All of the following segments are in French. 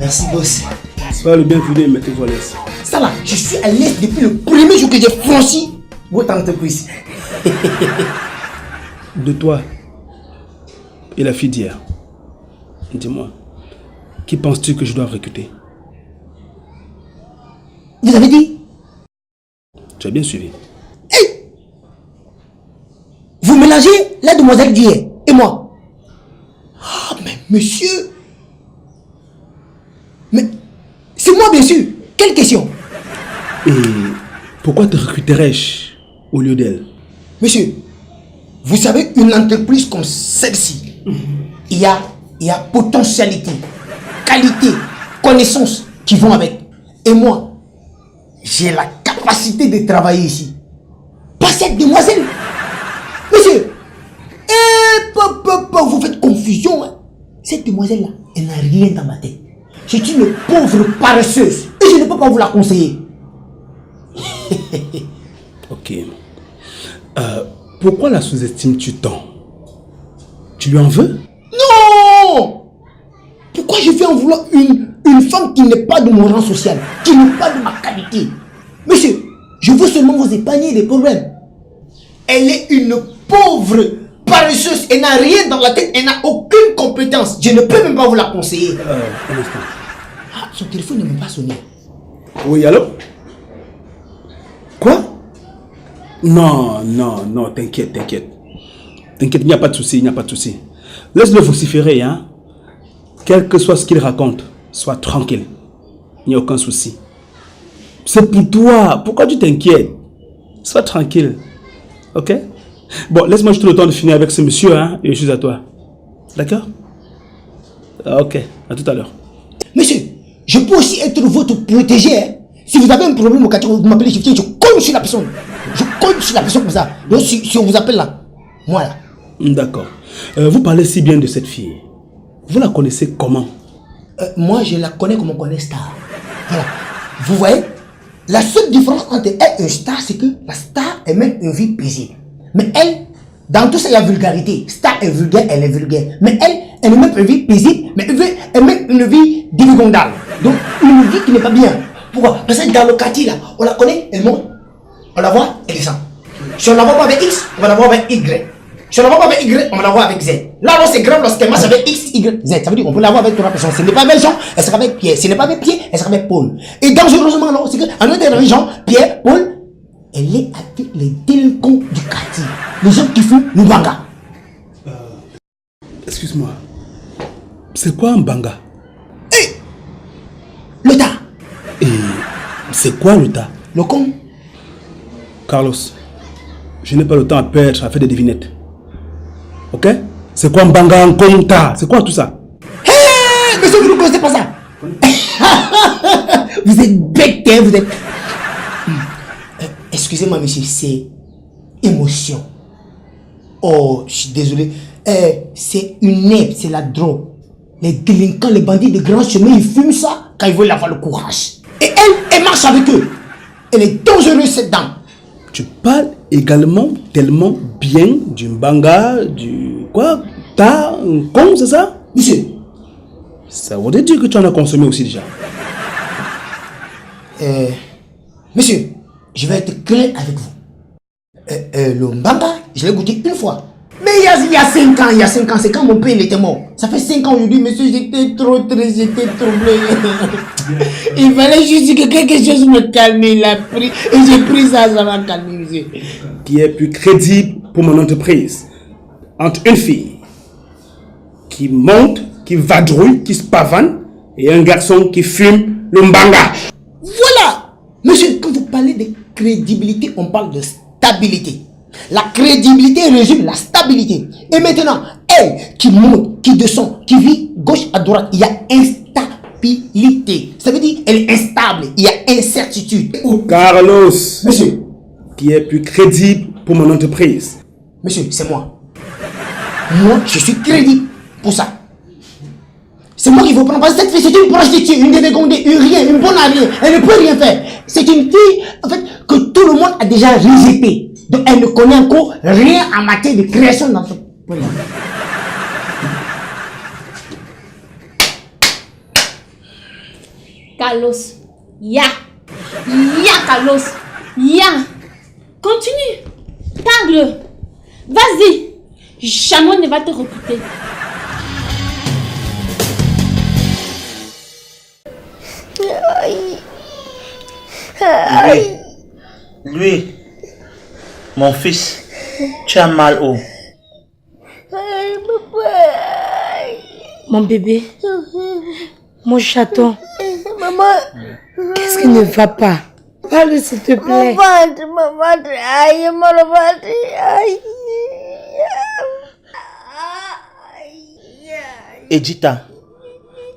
Merci, boss. Sois le bienvenu, mettez-vous à l'aise. Ça là, je suis à l'aise depuis le premier jour que j'ai franchi votre entreprise. De toi et la fille d'hier, dis-moi, qui penses-tu que je dois recruter? Vous avez dit? Tu as bien suivi. Hey! Vous mélangez la demoiselle d'hier et moi. Ah, mais monsieur! Mais c'est moi, bien sûr. Quelle question? Et pourquoi te recruterais-je au lieu d'elle? Monsieur, vous savez, une entreprise comme celle-ci, il y a potentialité, qualité, connaissances qui vont avec. Et moi, j'ai la capacité de travailler ici. Pas cette demoiselle. Monsieur, vous faites confusion. Hein? Cette demoiselle-là, elle n'a rien dans ma tête. C'est une pauvre paresseuse. Et je ne peux pas vous la conseiller. Ok. Pourquoi la sous-estimes-tu tant? Tu lui en veux? Non! Pourquoi je vais en vouloir une femme qui n'est pas de mon rang social, qui n'est pas de ma qualité? Monsieur, je veux seulement vous épargner des problèmes. Elle est une pauvre paresseuse, elle n'a rien dans la tête, elle n'a aucune compétence. Je ne peux même pas vous la conseiller. Un instant. Ah, son téléphone ne m'a pas sonné. Oui, allô? Quoi? Non, t'inquiète. T'inquiète, il n'y a pas de souci, Laisse-le vociférer, hein. Quel que soit ce qu'il raconte, sois tranquille. Il n'y a aucun souci. C'est pour toi. Pourquoi tu t'inquiètes? Sois tranquille. Ok? Bon, laisse-moi juste le temps de finir avec ce monsieur, hein, et je suis à toi. D'accord? Ok, à tout à l'heure. Monsieur, je peux aussi être votre protégé. Hein. Si vous avez un problème au quartier, vous m'appelez, je cogne sur la personne. Je cogne sur la personne comme ça. Donc si on vous appelle là, moi là. D'accord. Vous parlez si bien de cette fille. Vous la connaissez comment? Moi, je la connais comme on connaît Star. Voilà. Vous voyez, la seule différence entre elle et un Star, c'est que la Star, elle mène une vie paisible. Mais elle, dans tout ça, il y a vulgarité. Star est vulgaire, elle est vulgaire. Mais elle mène une vie paisible, mais elle mène une vie divigondale. Donc, une vie qui n'est pas bien. Pourquoi? Parce que dans le quartier, là, on la connaît, elle monte. On la voit, elle descend. Si on la voit pas avec X, on va la voir avec Y. Si on la voit pas avec Y, on va la voir avec Z. Là, c'est grave lorsqu'elle marche avec X, Y, Z. Ça veut dire qu'on peut la voir avec trois personnes. Ce n'est pas avec Jean, elle sera avec Pierre. Ce n'est pas avec Pierre, elle sera avec Paul. Et dangereusement, non, c'est qu'en lieu d'être avec Jean, Pierre, Paul, elle est avec les délinquants du quartier. Les gens qui font le banga. Excuse-moi. C'est quoi un banga? Le tas. Et c'est quoi le tas? Le con. Carlos, je n'ai pas le temps à perdre à faire des devinettes. Ok? C'est quoi un banga, un compta? C'est quoi tout ça? Hé, monsieur, vous ne connaissez pas ça. Vous êtes bête, hein, vous êtes... Excusez-moi, monsieur, c'est émotion. Oh, je suis désolé. C'est une herbe, c'est la drogue. Les délinquants, les bandits de grand chemin, ils fument ça quand ils veulent avoir le courage. Et elle marche avec eux. Elle est dangereuse, cette dame. Tu parles également tellement bien du banga, du... Quoi? T'as un con, c'est ça? Monsieur. Ça voudrait dire que tu en as consommé aussi déjà. Monsieur, je vais être clair avec vous. Le banga, je l'ai goûté une fois. Mais il y a 5 ans, c'est quand mon père était mort. Ça fait 5 ans aujourd'hui, monsieur, j'étais trop triste, j'étais troublé. Il fallait juste que quelque chose me calme, il a pris. Et j'ai pris ça, ça m'a calmé, monsieur. Qui est plus crédible pour mon entreprise entre une fille qui monte, qui vadrouille, qui se pavane, et un garçon qui fume le mbanga. Voilà. Monsieur, quand vous parlez de crédibilité, on parle de stabilité. La crédibilité résume la stabilité. Et maintenant, elle qui monte, qui descend, qui vit gauche à droite, il y a instabilité. Ça veut dire elle est instable, il y a incertitude. Carlos, Monsieur, qui est plus crédible pour mon entreprise? Monsieur, c'est moi. Moi, je suis crédible pour ça. C'est moi qu'il faut prendre. Parce que cette fille, c'est une prostituée, une dédégondée, une rien, une bonne à rien. Elle ne peut rien faire. C'est une fille, en fait, que tout le monde a déjà rejetée. Donc, elle ne connaît encore rien en matière de création dans ce pays. Carlos, ya, Carlos, ya. Continue, parle. Vas-y, jamais on ne va te recruter. Lui, mon fils, tu as mal où? Mon bébé, mon chaton, maman, qu'est-ce qui ne va pas? Parle s'il te plaît. Mon ventre, aïe, mon ventre, aïe. Edita,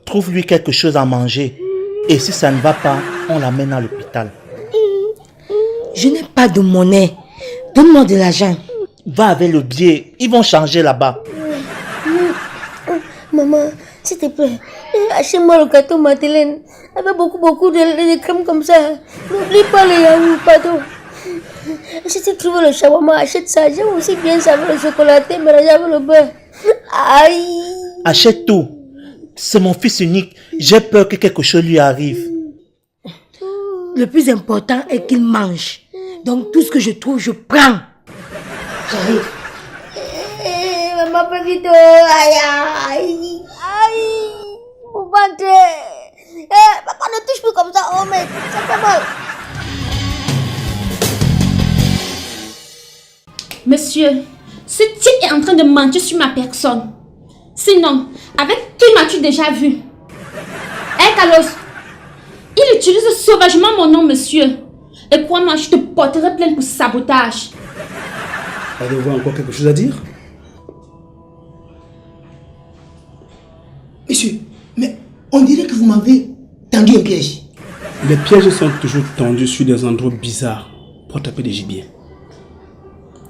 trouve-lui quelque chose à manger. Et si ça ne va pas, on l'amène à l'hôpital. Je n'ai pas de monnaie. Donne-moi de l'argent. Va avec le billet, ils vont changer là-bas. Maman, s'il te plaît, achète-moi le gâteau Madeleine. Avec beaucoup de crème comme ça. N'oublie pas le yaourt, pardon. Si tu trouves le shawarma, achète ça. J'aime aussi bien ça avec le chocolaté, mais avec le beurre. Aïe. Achète tout. C'est mon fils unique. J'ai peur que quelque chose lui arrive. Le plus important est qu'il mange. Donc tout ce que je trouve, je prends. J'arrive. Maman, pas vite. Aïe. Mon ventre. Papa, ne touche plus comme ça. Oh, mais ça fait mal. Monsieur, ce type est en train de mentir sur ma personne. Sinon, avec qui m'as-tu déjà vu? Carlos, il utilise sauvagement mon nom, monsieur. Et crois-moi, je te porterai plainte pour sabotage. Avez-vous encore quelque chose à dire? Monsieur, mais on dirait que vous m'avez tendu un piège. Les pièges sont toujours tendus sur des endroits bizarres pour taper des gibiers.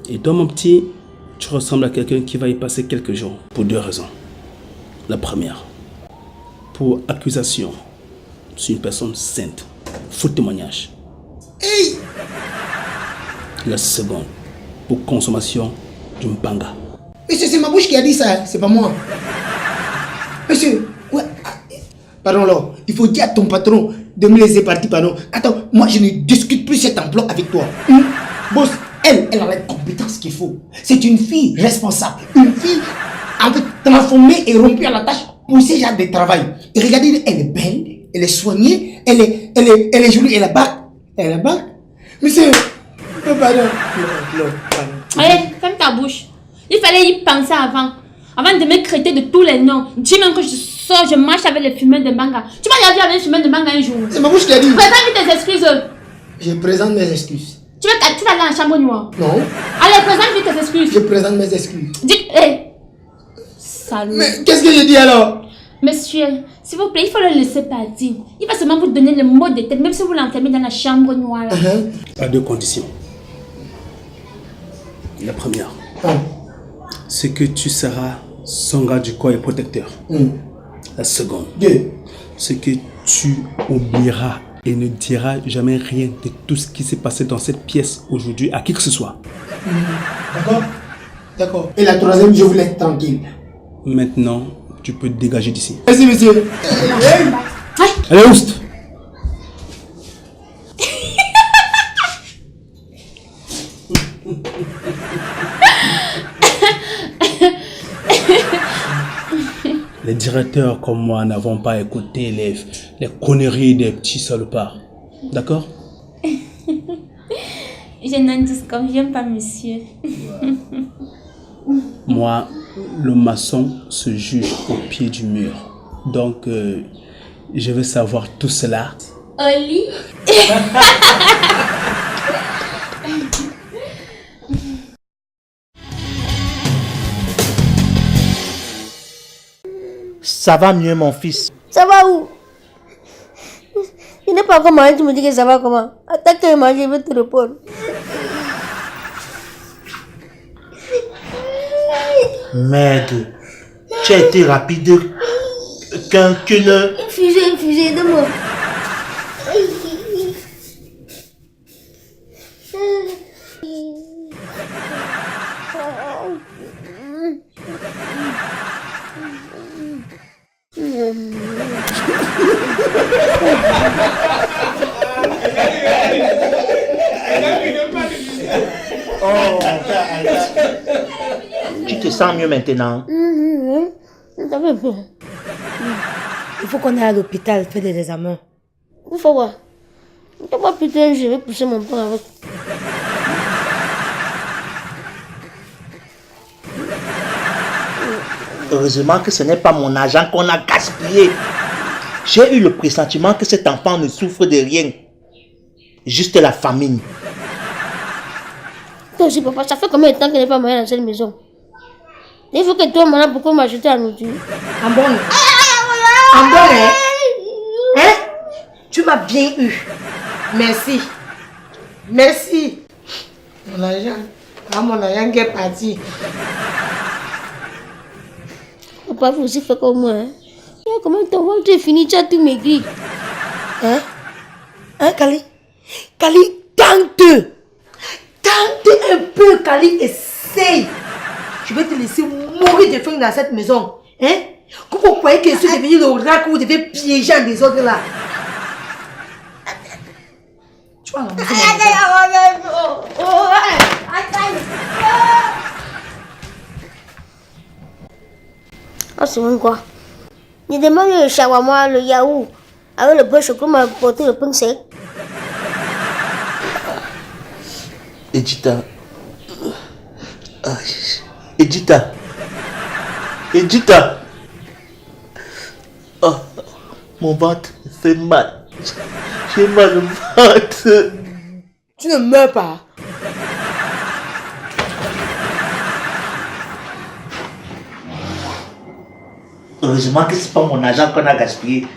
Et toi, mon petit, tu ressembles à quelqu'un qui va y passer quelques jours pour 2 raisons. La première, pour accusation sur une personne sainte, faux témoignage. Hey! La seconde, pour consommation d'une banga. Monsieur, c'est ma bouche qui a dit ça, c'est pas moi. Monsieur, ouais. Pardon là, il faut dire à ton patron de me laisser partir, pardon. Attends, moi je ne discute plus cet emploi avec toi. Boss, elle a la compétence qu'il faut. C'est une fille responsable. Une fille en fait transformée et rompue à la tâche pour ce genre de travail. Et regardez, elle est belle, elle est soignée, elle est jolie, elle a bague. Elle a bague. Monsieur, pardon. Non, pardon. Allez, ferme ta bouche. Il fallait y penser avant. Avant de me traiter de tous les noms. Dis même que je sors, je marche avec les fumeurs de manga. Tu m'as déjà vu avec les fumeurs de manga un jour. C'est ma bouche qui a dit. Présente tes excuses. Je présente mes excuses. Tu vas aller en chambre noire. Non. Allez, présente tes excuses. Je présente mes excuses. Dis, hé. Salut. Mais qu'est-ce que je dis alors? Monsieur, s'il vous plaît, il faut le laisser partir. Il va seulement vous donner le mot de tête, même si vous l'enfermez dans la chambre noire. Là. À 2 conditions. La première, c'est que tu seras son garde du corps et protecteur. La seconde, c'est que tu oublieras et ne diras jamais rien de tout ce qui s'est passé dans cette pièce aujourd'hui à qui que ce soit. D'accord? D'accord. Et la troisième, je vous laisse tranquille. Maintenant, tu peux te dégager d'ici. Merci, monsieur. Allez, oust! Les directeurs comme moi n'avons pas écouté les conneries des petits salopards. D'accord? Je n'en disconviens pas, monsieur. Moi, le maçon se juge au pied du mur. Donc, je veux savoir tout cela. Oli? Ça va mieux, mon fils. Ça va où? Il n'est pas encore mangé, tu me dis que ça va comment? Attends que je mange, je vais te répondre. Merde. Tu as été rapide. mesquin qu'une... Infusé, donne-moi. Tu te sens mieux maintenant? Il faut qu'on aille à l'hôpital faire des examens. Il faut voir. D'abord, putain, je vais pousser mon pain avec. Heureusement que ce n'est pas mon argent qu'on a gaspillé. J'ai eu le pressentiment que cet enfant ne souffre de rien. Juste la famine. Toi aussi, papa, ça fait combien de temps qu'il n'est pas marié dans cette maison? Il faut que toi, maintenant, pourquoi m'ajouter à nourriture? En bon, hein? Tu m'as bien eu. Merci. Merci. Mon argent qui est parti. Papa, vous aussi fait comme moi, hein? Comment ton ventre est fini, tu as tout maigri. Hein, Kali? Kali, tente un peu, Kali, essaye. Je vais te laisser mourir de faim dans cette maison. Hein? Vous croyez que je suis devenu le rat que vous devez piéger en désordre là? Tu vas ramasser Ah, c'est bon quoi? Je demande le shawarma, le yaourt, avec le beurre chocolat, m'a apporté le pain sec. Edita. Edita. Oh, mon ventre fait mal. J'ai mal au ventre. Tu ne meurs pas. Heureusement que c'est pas mon argent qu'on a gaspillé.